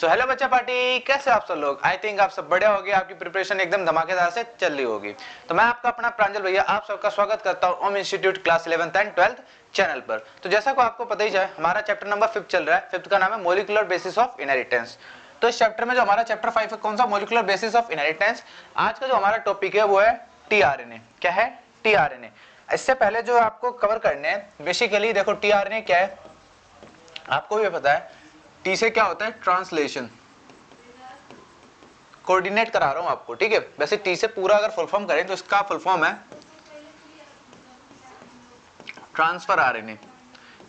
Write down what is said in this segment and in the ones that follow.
So hello बच्चा party, कैसे आप सब लोग। आई थिंक आप सब बढ़िया होगी, आपकी प्रिपरेशन एकदम धमाकेदार से चल रही होगी। तो मैं आपका अपना प्रांजल भैया आप सबका स्वागत करता हूँ Om institute class 11th and 12th channel पर। तो जैसा को आपको पता ही है, हमारा चैप्टर नंबर 5 चल रहा है। 5th का नाम है मॉलिक्यूलर बेसिस ऑफ इनहेरिटेंस। तो इस चैप्टर में जो हमारा चैप्टर 5 है, कौन सा, मॉलिक्यूलर बेसिस ऑफ इनहेरिटेंस। आज का जो हमारा टॉपिक है वो है टीआरएनए। क्या है? टीआरएनए। इससे पहले जो आपको कवर करने हैं, बेसिकली देखो टीआरएनए क्या है, आपको भी पता है। टी से क्या होता है? ट्रांसलेशन। कोऑर्डिनेट करा रहा हूं आपको, ठीक है। वैसे टी से पूरा अगर फुल फॉर्म करें तो इसका फुल फॉर्म है ट्रांसफर आरएनए।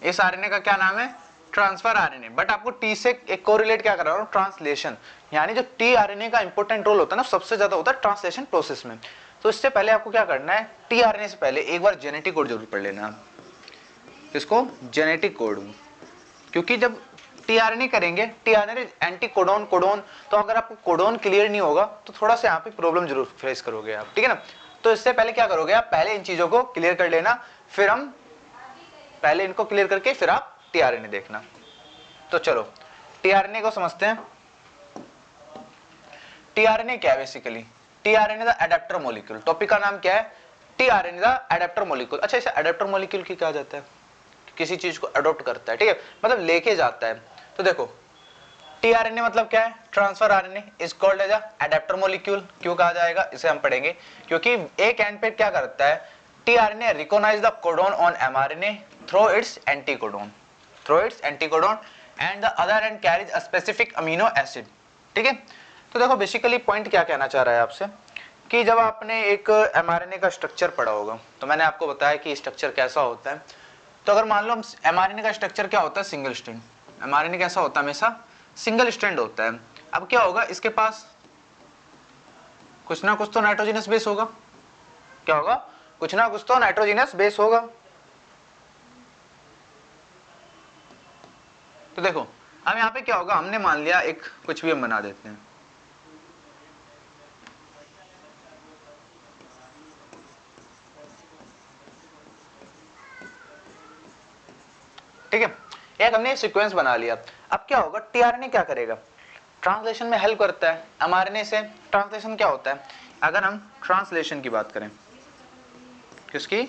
इस आरएनए का क्या नाम है? Transfer RNA. बट आपको टी से एक कोरिलेट क्या करा रहा हूं? ट्रांसलेशन। यानी जो टी आरएनए का इंपॉर्टेंट रोल होता है ना, सबसे ज्यादा होता है ट्रांसलेशन प्रोसेस में। तो इससे पहले आपको क्या करना है, टी आरएनए से पहले एक बार जेनेटिक कोड जरूर पढ़ लेना। इसको जेनेटिक कोड, क्योंकि जब टीआरएनए करेंगे, टीआरएनए एंटी कोडोन कोडोन, तो अगर आपको कोडोन क्लियर नहीं होगा तो थोड़ा सा यहाँ पे प्रॉब्लम जरूर फेस करोगे आप, ठीक है ना। तो इससे पहले क्या करोगे आप, पहले इन चीजों को क्लियर कर लेना, फिर हम पहले इनको क्लियर करके फिर आप टीआरएनए देखना। तो चलो टीआरएनए को समझते हैं। टीआरएनए क्या है basically? TRNA the adapter molecule. Topic का नाम क्या है? TRNA the adapter molecule. अच्छा, इसे एडेप्टर मॉलिक्यूल की कहा जाता है, किसी चीज को अडॉप्ट करता है, ठीक है, मतलब लेके जाता है। तो देखो टीआरएनए मतलब क्या है? Transfer RNA is called as adapter molecule. क्यों कहा जाएगा, इसे हम पढ़ेंगे। क्योंकि एक एंड पे क्या करता है, tRNA recognize the codon on mRNA through its anticodon, and the other end carries a specific amino acid, ठीक है। तो देखो बेसिकली पॉइंट क्या कहना चाह रहा है आपसे, कि जब आपने एक एमआरएनए का स्ट्रक्चर पढ़ा होगा तो मैंने आपको बताया कि स्ट्रक्चर कैसा होता है। तो अगर मान लो एमआरएनए का स्ट्रक्चर क्या होता है? Single strand. एमआरएनए कैसा होता है? हमेशा सिंगल स्ट्रैंड होता है। अब क्या होगा, इसके पास कुछ ना कुछ तो नाइट्रोजनस बेस होगा। क्या होगा? कुछ ना कुछ तो नाइट्रोजनस बेस होगा। तो देखो अब यहाँ पे क्या होगा, हमने मान लिया एक कुछ भी हम बना देते हैं, ठीक है। एक हमने सीक्वेंस बना लिया। अब क्या होगा, टीआरएनए क्या करेगा? ट्रांसलेशन में हेल्प करता है एमआरएनए से। ट्रांसलेशन क्या होता है? अगर हम ट्रांसलेशन की बात करें, किसकी?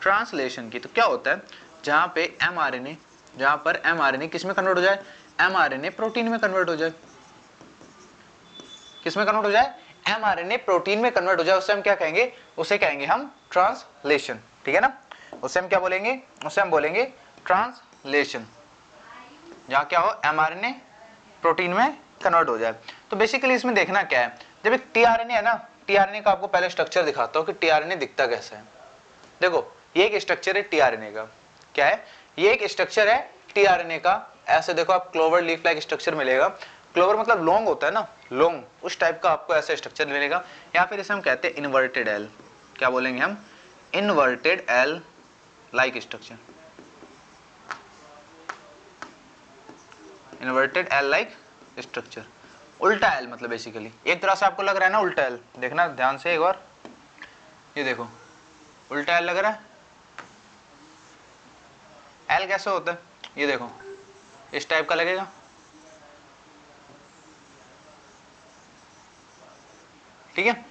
ट्रांसलेशन की, तो क्या होता है, जहां पे एमआरएनए, जहां पर एमआरएनए किस में कन्वर्ट हो जाए? एमआरएनए प्रोटीन में कन्वर्ट हो जाए। किस में कन्वर्ट हो जाए? एमआरएनए प्रोटीन में कन्वर्ट हो जाए, उसे हम क्या कहेंगे? उसे कहेंगे हम ट्रांसलेशन, ठीक है ना। उसे हम क्या बोलेंगे? उसे हम बोलेंगे ट्रांसलेशन। जहां क्या हो, एमआरएनए प्रोटीन में कन्वर्ट हो जाए। तो बेसिकली इसमें देखना क्या है, जब एक टीआरएनए है ना, टीआरएनए का आपको पहले स्ट्रक्चर दिखाता हूं कि टीआरएनए दिखता कैसा है। देखो ये एक स्ट्रक्चर है टीआरएनए का। क्या है? ये एक स्ट्रक्चर है टीआरएनए का। ऐसे देखो आप क्लोवर लीफ लाइक स्ट्रक्चर मिलेगा। क्लोवर मतलब लॉन्ग होता है ना, लॉन्ग, उस टाइप का आपको ऐसा स्ट्रक्चर मिलेगा। या फिर इसे हम कहते हैं इन्वर्टेड एल। क्या बोलेंगे हम? Inverted L like structure. Inverted L like structure. उल्टा एल मतलब बेसिकली एक तरह से आपको लग रहा है ना उल्टा एल। देखना ध्यान से एक बार, ये देखो उल्टा एल लग रहा है। एल कैसे होता है? ये देखो इस टाइप का लगेगा, ठीक है,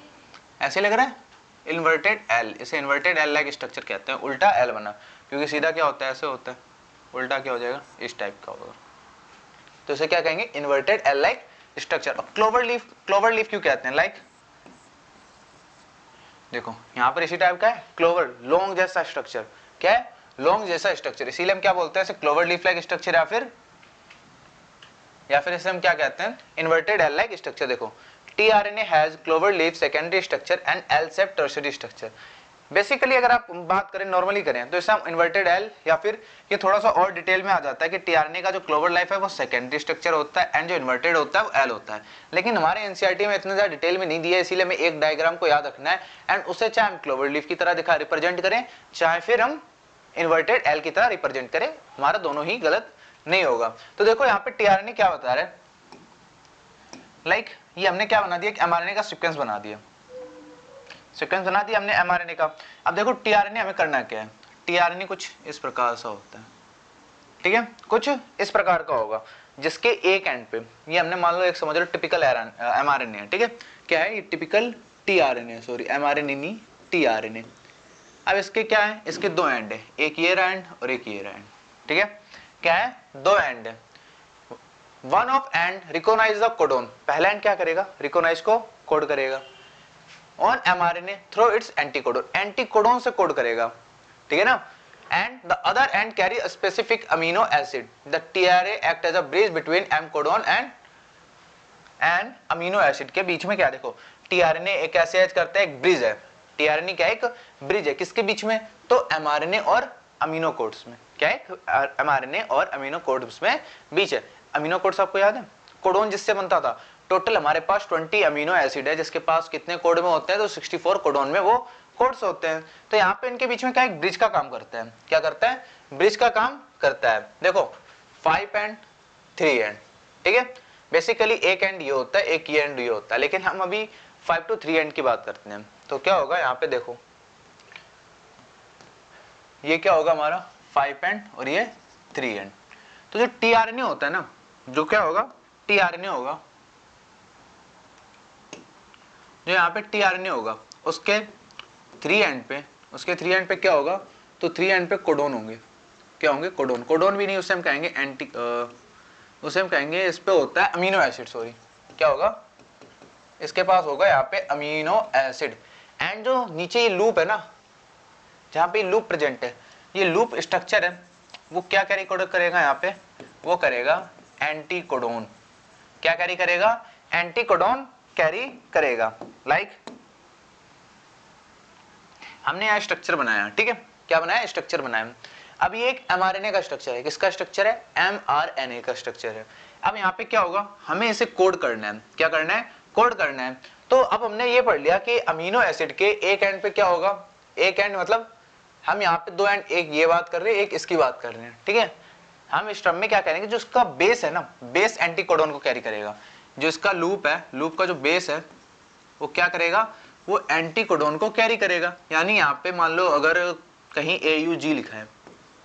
ऐसे लग रहा है इन्वर्टेड एल। इसे इन्वर्टेड एल लाइक स्ट्रक्चर कहते हैं। उल्टा एल बना, क्योंकि सीधा क्या होता है? ऐसे होता है। उल्टा क्या हो जाएगा? इस टाइप का होगा। तो इसे क्या कहेंगे? Inverted L like structure. और क्लोवर लीफ क्यों कहते हैं? लाइक देखो यहां पर इसी टाइप का है, क्लोवर, लॉन्ग जैसा स्ट्रक्चर। क्या है? लॉन्ग जैसा स्ट्रक्चर। इसीलिए हम क्या बोलते हैं इसे? क्लोवर लीफ लाइक स्ट्रक्चर, या फिर इसे हम क्या कहते हैं? Inverted L like structure. देखो tRNA has clover leaf secondary structure and L shape tertiary structure. Basically अगर आप बात करें, नॉर्मली करें, तो इसे हम इन्वर्टेड एल, या फिर ये थोड़ा सा और डिटेल में आ जाता है कि टीआरएनए का जो क्लोवर लाइफ है वो सेकेंडरी स्ट्रक्चर होता है, एंड जो इन्वर्टेड होता है वो एल होता है। लेकिन हमारे एनसीईआरटी में इतने ज्यादा डिटेल में नहीं दिया है, इसीलिए हमें एक डायग्राम को याद रखना है, एंड उसे चाहे हम क्लोवर लीफ की तरह दिखा रिप्रेजेंट करें, चाहे फिर हम इन्वर्टेड एल की तरह रिप्रेजेंट करें, हमारा दोनों ही गलत नहीं होगा। तो देखो यहाँ पे टीआरएनए क्या बता रहा है, लाइक ये हमने क्या बना दिया, एमआरएनए का सीक्वेंस बना दिया। सीक्वेंस बना दिया हमने एमआरएनए का। अब देखो टीआरएनए हमें करना क्या है। टीआरएनए कुछ इस प्रकार सा होता है, ठीक है, कुछ इस प्रकार का होगा। जिसके एक एंड पे, ये हमने मान लो एक समझ लो टिपिकल mRNA है, ठीक है, क्या है ये टिपिकल tRNA, सॉरी mRNA नहीं tRNA। अब इसके क्या है, इसके दो एंड है, एक ये एंड और एक ये एंड, ठीक है, क्या है दो एंड है। One of end recognize the codon, पहला एंड क्या करेगा, रिकॉग्नाइज को कोड करेगा on mRNA through its anticodon, anticodon से कोड करेगा, ठीक है ना। And the other end carry a specific amino acid, the tRNA act as a bridge between M codon and amino acid के बीच में क्या देखो, tRNA एक ऐसे एज करता है, एक ब्रिज है, tRNA क्या है, एक ब्रिज है किसके बीच में, तो mRNA और अमीनो कोड्स में, क्या है mRNA और अमीनो कोड्स में बीच है। अमीनो कोड्स आपको याद है, कोडोन जिससे बनता था, टोटल हमारे पास 20 अमीनो एसिड है, जिसके पास कितने कोड में होते हैं, तो 64 कोडोन में वो कोड्स होते हैं। तो यहाँ पे इनके बीच में क्या एक ब्रिज का काम करता है, क्या करता है, ब्रिज का काम करता है। देखो 5 एंड 3 एंड, ठीक है, बेसिकली एक एंड ये होता है, एक ये एंड ये होता है, लेकिन हम अभी 5 to 3 एंड की बात करते हैं। तो क्या होगा यहाँ पे देखो, ये क्या होगा हमारा 5 एंड और ये 3 एंड। तो जो tRNA होता है ना, जो क्या होगा tRNA होगा, जो यहाँ पे tRNA होगा उसके 3 एंड पे, उसके 3 एंड पे क्या होगा, तो 3 एंड पे कोडोन होंगे, क्या होंगे कोडोन, कोडोन भी नहीं, उससे हम कहेंगे उसे हम कहेंगे इस पे होता है अमीनो एसिड, सॉरी क्या होगा, इसके पास होगा यहाँ पे अमीनो एसिड। एंड जो नीचे ये लूप है ना, जहाँ पे लूप प्रेजेंट है, ये लूप स्ट्रक्चर है, वो क्या कैरी करेगा यहाँ पे, वो करेगा एंटीकोडोन, क्या कैरी करेगा, एंटीकोडोन कैरी करेगा। लाइक हमने यहाँ स्ट्रक्चर बनाया, ठीक है, क्या बनाया, स्ट्रक्चर बनाया। अब ये एक mRNA का स्ट्रक्चर है, किसका स्ट्रक्चर है, mRNA का स्ट्रक्चर है। अब यहाँ पे क्या होगा, हमें इसे कोड करना है, क्या करना है, कोड करना है। तो अब हमने ये पढ़ लिया कि अमीनो एसिड के एक एंड पे क्या होगा, एक एंड मतलब हम यहाँ पे दो एंड, एक ये बात कर रहे हैं, एक इसकी बात कर रहे हैं, ठीक है। हम इस टर्म में क्या करेंगे, जो उसका बेस है ना, बेस एंटीकोडोन को कैरी करेगा, जो इसका लूप है, लूप का जो बेस है वो क्या करेगा, वो एंटीकोडोन को कैरी करेगा। यानी यहाँ पे मान लो अगर कहीं AUG लिखा है,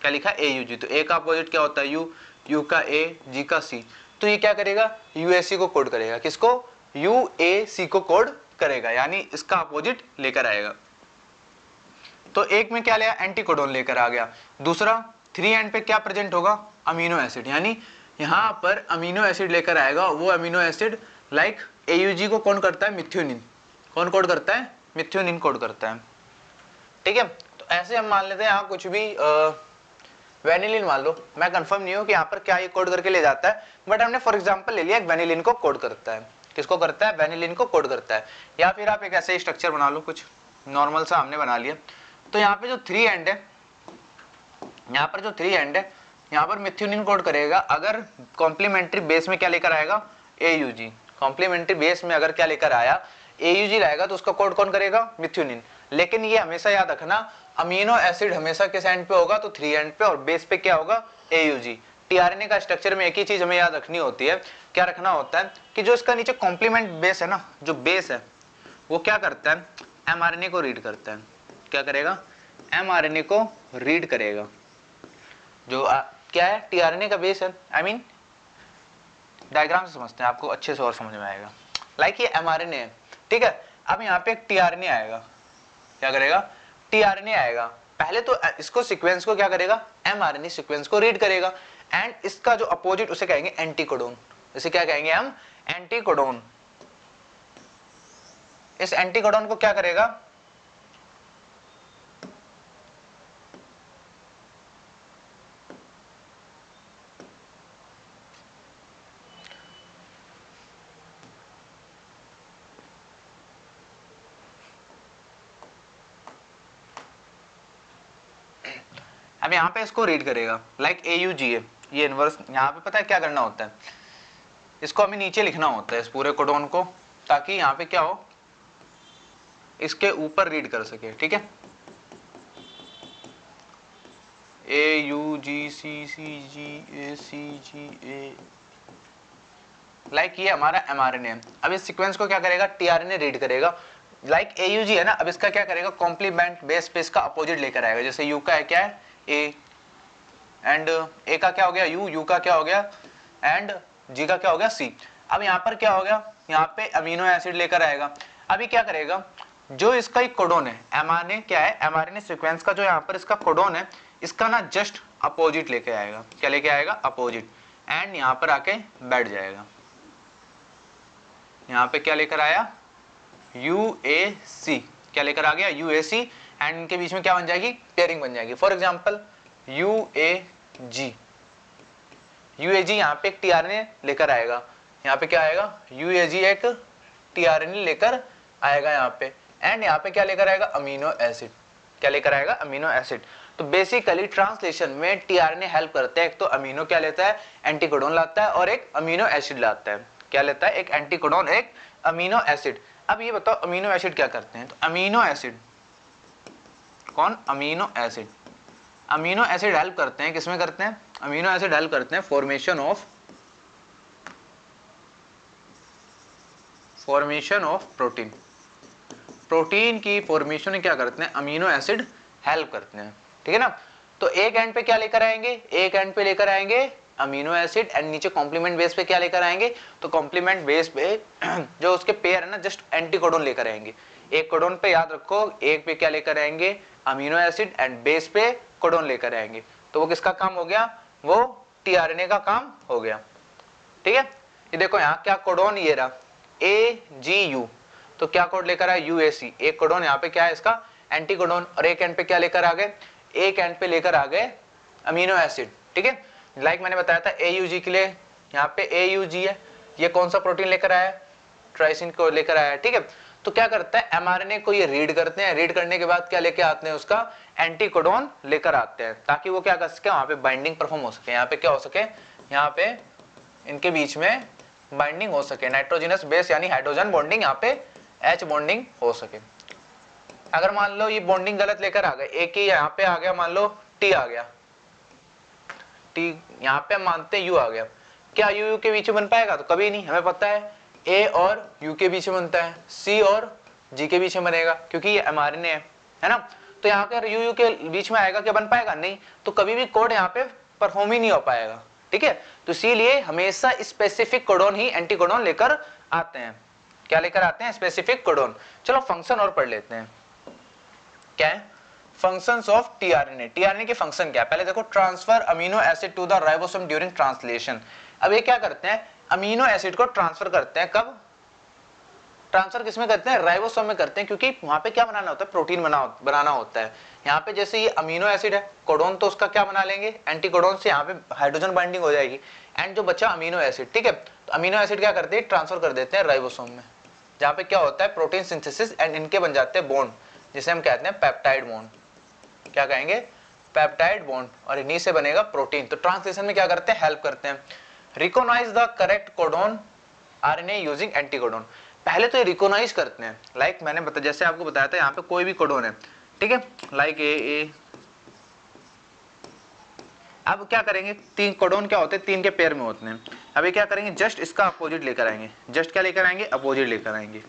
क्या लिखा है AUG, तो A का अपोजिट क्या होता है U, U का A, G का C, तो ये क्या करेगा, UAC को कोड करेगा, किसको, UAC को कोड करेगा, यानी इसका अपोजिट लेकर आएगा। तो एक में क्या लिया, एंटीकोडोन लेकर आ गया। दूसरा 3 एंड पे क्या प्रेजेंट होगा, अमीनो एसिड, यानी यहाँ पर अमीनो एसिड लेकर आएगा, वो अमीनो एसिड लाइक AUG को कौन करता है, मिथ्योनिन, कौन कोड करता है, मिथ्योनिन कोड करता है, ठीक है। तो ऐसे हम मान लेते हैं यहाँ कुछ भी वेनिलिन मान लो, मैं कंफर्म नहीं हूँ कि यहाँ पर क्या ये कोड करके ले जाता है, बट हमने फॉर एग्जांपल ले लिया वेनिलिन को कोड करता है, किसको करता है, वेनिलिन को कोड करता है। या फिर आप एक ऐसे ही स्ट्रक्चर बना लो, कुछ नॉर्मल सा हमने बना लिया। तो यहाँ पे जो 3 एंड है, यहाँ पर जो 3 एंड है, यहाँ पर मिथ्योनिन कोड करेगा। अगर कॉम्प्लीमेंट्री बेस में क्या लेकर आएगा, AUG, कॉम्प्लीमेंट्री बेस में अगर क्या लेकर आया, AUG लाएगा, तो उसका कोड कौन करेगा, मिथ्योनिन। लेकिन ये हमेशा याद रखना, अमीनो एसिड हमेशा किस एंड पे होगा, तो 3 एंड पे, और बेस पे क्या होगा, AUG। tRNA का स्ट्रक्चर में एक ही चीज हमें याद रखनी होती है, क्या रखना होता है कि जो इसका नीचे कॉम्प्लीमेंट बेस है ना, जो बेस है वो क्या करता है, mRNA को रीड करता है, क्या करेगा, mRNA को रीड करेगा। जो क्या है, tRNA का बेस है, आई मीन डायग्राम से समझते हैं, आपको अच्छे से और समझ में आएगा। लाइक ये mRNA है, ठीक है। अब यहाँ पे एक tRNA आएगा, क्या करेगा, tRNA आएगा। पहले तो इसको सीक्वेंस को क्या करेगा, mRNA सीक्वेंस को रीड करेगा, एंड इसका जो अपोजिट उसे कहेंगे एंटीकोडोन, इसे क्या कहेंगे हम, एंटीकोडोन। इस एंटीकोडोन को क्या करेगा, अब यहाँ पे इसको रीड करेगा, लाइक AUG है, ये इनवर्स। यहाँ पे पता है क्या करना होता है, इसको हमें नीचे लिखना होता है इस पूरे कोडोन को, ताकि यहाँ पे क्या हो, इसके ऊपर रीड कर सके, ठीक है। AUGCCGACGA, लाइक ये हमारा mRNA है। अब इस सीक्वेंस को क्या करेगा, tRNA रीड करेगा। लाइक AUG है ना, अब इसका क्या करेगा, कॉम्प्लीमेंट बेस पे इसका अपोजिट लेकर आएगा। जैसे U का है क्या है, A, एंड A का क्या हो गया, U का क्या हो गया, एंड जी का क्या हो गया सी। अब यहाँ पर क्या हो गया, यहाँ पे अमीनो एसिड लेकर आएगा। अभी क्या करेगा, जो इसका एक कोडोन है, एमआरएनए क्या है, एमआरएनए सीक्वेंस का जो यहाँ पर इसका कोडोन है, इसका ना जस्ट अपोजिट लेके आएगा। क्या लेके आएगा, अपोजिट, एंड यहाँ पर आके बैठ जाएगा। यहाँ पे क्या लेकर आया, UAC, क्या लेकर आ गया, UAC, एंड इनके बीच में क्या बन जाएगी, पेयरिंग बन जाएगी। फॉर एग्जाम्पल UAG, यहाँ पे एक टीआरएनए लेकर आएगा, यहाँ पे क्या आएगा, UAG एक टीआरएनए लेकर आएगा यहाँ पे, एंड यहाँ पे क्या लेकर आएगा, अमीनो एसिड। क्या लेकर आएगा, अमीनो एसिड। तो बेसिकली ट्रांसलेशन में टीआरएनए हेल्प करता है। एक तो अमीनो क्या लेता है, एंटीकोडोन लाता है, और एक अमीनो एसिड लाता है। क्या लेता है, एक एंटीकोडोन, एक अमीनो एसिड। अब ये बताओ अमीनो एसिड क्या करते हैं, तो अमीनो एसिड कौन, amino acid, amino acid help करते हैं, किसमें करते हैं, अमीनो एसिड हेल्प करते हैं फॉर्मेशन ऑफ प्रोटीन। प्रोटीन की फॉर्मेशन में क्या करते हैं, अमीनो एसिड हेल्प करते हैं, ठीक है ना। तो एक एंड पे क्या लेकर आएंगे, एक एंड पे लेकर आएंगे अमीनो एसिड, एंड नीचे कॉम्प्लीमेंट बेस पे क्या लेकर आएंगे, तो कॉम्प्लीमेंट बेस पे जो उसके पेयर है ना, जस्ट एंटीकोडोन लेकर आएंगे। एक कोडोन पे याद रखो, एक पे क्या लेकर आएंगे, अमीनो एसिड, एंड बेस पे कोडोन लेकर आएंगे। तो वो किसका काम हो गया, वो टीआरएनए का काम हो गया, ठीक है। ये देखो यहाँ क्या कोडोन, ये रहा AGU, तो क्या कोड लेकर आया, UAC, एक कोडोन यहाँ पे क्या है इसका एंटीकोडोन, और एक एंड पे क्या लेकर आ गए, एक एंड पे लेकर आ गए अमीनो एसिड, ठीक है। लाइक मैंने बताया था AUG के लिए, यहाँ पे AUG है, ये कौन सा प्रोटीन लेकर आया, ट्राइसिन को लेकर आया, ठीक है। तो क्या करता है, एमआरएनए को ये रीड करते हैं, रीड करने के बाद क्या लेके आते हैं, उसका एंटीकोडोन लेकर आते हैं, ताकि वो क्या कर सके, वहां पे बाइंडिंग परफॉर्म हो सके। यहाँ पे क्या हो सके, यहाँ पे इनके बीच में बाइंडिंग हो सके, नाइट्रोजनस बेस यानी हाइड्रोजन बॉन्डिंग, यहाँ पे H बॉन्डिंग हो सके। अगर मान लो ये बॉन्डिंग गलत लेकर आ गए, एक ही यहाँ पे आ गया, मान लो T आ गया, T यहाँ पे हम मानते हैं U आ गया, क्या U के बीच में बन पाएगा, तो कभी नहीं। हमें पता है A और U के बीच में बनता है, C और G के बीच में बनेगा, क्योंकि ये mRNA है ना। तो यहाँ पे U के बीच में आएगा, क्या बन पाएगा, नहीं। तो कभी भी कोड यहाँ पे परफॉर्म ही नहीं हो पाएगा, ठीक है। तो इसीलिए हमेशा स्पेसिफिक कोडोन ही एंटीकोडोन लेकर आते हैं। क्या लेकर आते हैं, स्पेसिफिक कोडोन। चलो फंक्शन और पढ़ लेते हैं, क्या है फंक्शंस ऑफ टीआरएनए। टीआरएनए के फंक्शन क्या है, पहले देखो, transfer amino acid to the ribosome during translation. अब ये क्या करते हैं, अमीनो एसिड को ट्रांसफर करते हैं, कब ट्रांसफर किसमें करते हैं, राइबोसोम में करते हैं, क्योंकि वहां पे क्या बनाना होता है, प्रोटीन बनाना होता है। यहाँ पे जैसे ये अमीनो एसिड है, कोडोन तो उसका क्या बना लेंगे, एंटीकोडोन से यहाँ पे हाइड्रोजन बाइंडिंग हो जाएगी, एंड जो बचा अमीनो एसिड, ठीक है। तो अमीनो एसिड क्या करते हैं, ट्रांसफर कर देते हैं राइबोसोम में, जहाँ पे क्या होता है, प्रोटीन सिंथेसिस, एंड इनके बन जाते हैं बॉन्ड, जिसे हम कहते हैं पेप्टाइड बॉन्ड। क्या कहेंगे, पेप्टाइड बॉन्ड, और इन्हीं से बनेगा प्रोटीन। तो ट्रांसलेशन में क्या करते हैं, हेल्प करते हैं। Recognize the correct codon RNA using anticodon. पहले तो ये रिकॉग्नाइज करते हैं, लाइक मैंने बताया, जैसे आपको बताया था, यहाँ पे कोई भी कोडोन है, ठीक है, लाइक ए। अब क्या करेंगे, तीन कोडोन क्या होते हैं, तीन के पेयर में होते हैं। अभी क्या करेंगे, जस्ट इसका अपोजिट लेकर आएंगे, जस्ट क्या लेकर आएंगे, अपोजिट लेकर आएंगे,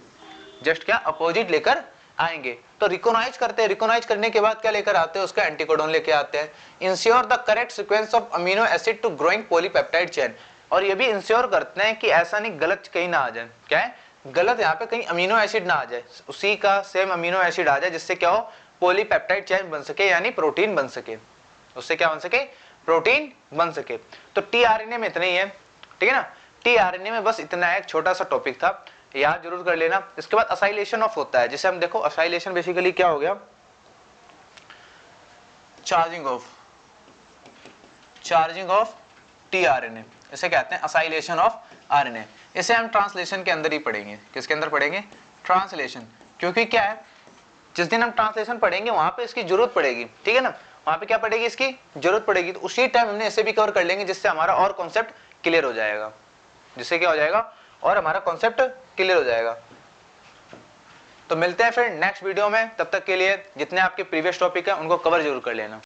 जस्ट क्या अपोजिट लेकर आएंगे। तो रिकॉग्नाइज करते हैं, रिकॉग्नाइज करने के बाद क्या लेकर आते हैं, उसका एंटीकोडोन लेके आते हैं। Ensure the correct sequence of amino acid to growing polypeptide chain, और ये भी इंश्योर करते हैं कि ऐसा नहीं गलत कहीं ना आ जाए, क्या है गलत, यहाँ पे कहीं अमीनो एसिड ना आ जाए, उसी का सेम अमीनो एसिड आ जाए, जिससे क्या हो, पॉलीपेप्टाइड चेन बन सके, यानी प्रोटीन बन सके, उससे क्या बन सके, प्रोटीन बन सके। तो टीआरएनए में इतना ही है, ठीक है ना। टीआरएनए में बस इतना एक छोटा सा टॉपिक था, याद जरूर कर लेना। इसके बाद असाइलेशन ऑफ होता है, जिसे हम देखो, असाइलेशन बेसिकली क्या हो गया, चार्जिंग ऑफ टीआरएनए, इसे कहते हैं असाइलेशन ऑफ आरएनए। इसे हम ट्रांसलेशन के अंदर ही पढ़ेंगे, किसके अंदर पढ़ेंगे, ट्रांसलेशन, क्योंकि क्या है, जिस दिन हम ट्रांसलेशन पढ़ेंगे वहां पे इसकी जरूरत पड़ेगी, ठीक है ना, वहां पे क्या पड़ेगी, इसकी जरूरत पड़ेगी। तो उसी टाइम हमने इसे भी कवर कर लेंगे, जिससे हमारा और कॉन्सेप्ट क्लियर हो जाएगा, जिससे क्या हो जाएगा, और हमारा कॉन्सेप्ट क्लियर हो जाएगा। तो मिलते हैं फिर नेक्स्ट वीडियो में, तब तक के लिए जितने आपके प्रीवियस टॉपिक है उनको कवर जरूर कर लेना।